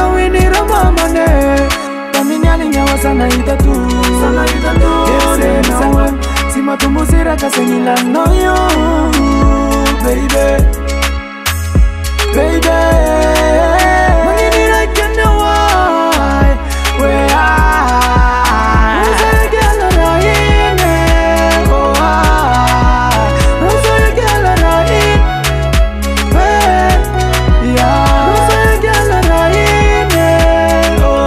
Nanga wini ramamane Kaminyali nyawa sana ita tu Ese nawa Sima tumusira kasenila no yo Baby Mangini like you know why Where I Rosa ya gala raine Oh Rosa ya gala raine Yeah Rosa ya gala raine Oh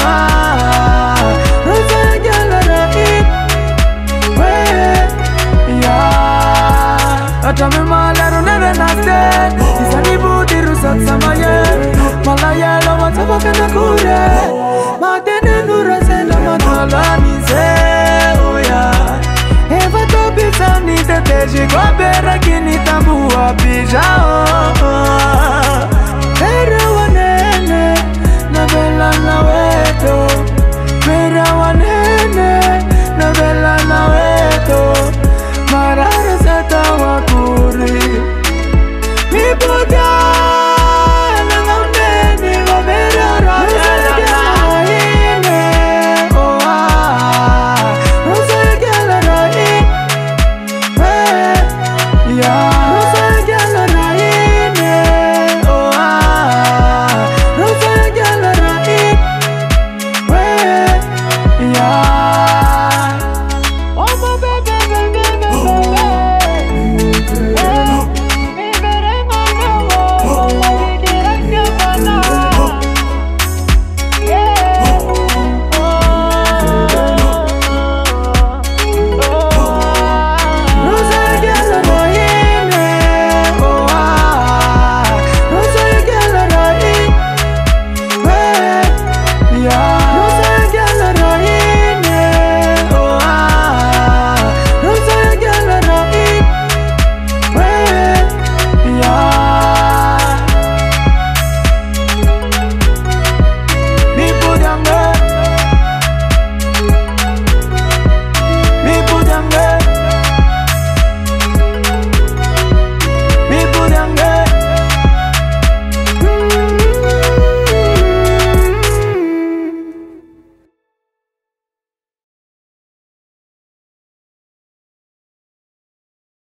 Rosa ya gala raine Yeah Atame malaro nere naste Isani buti rusat samaye Malaya lo mataba kana kure Matene nura se lo matala nize Oh yeah Eva to pizza ni te teji Kwa bera kini tambua pija Oh Ere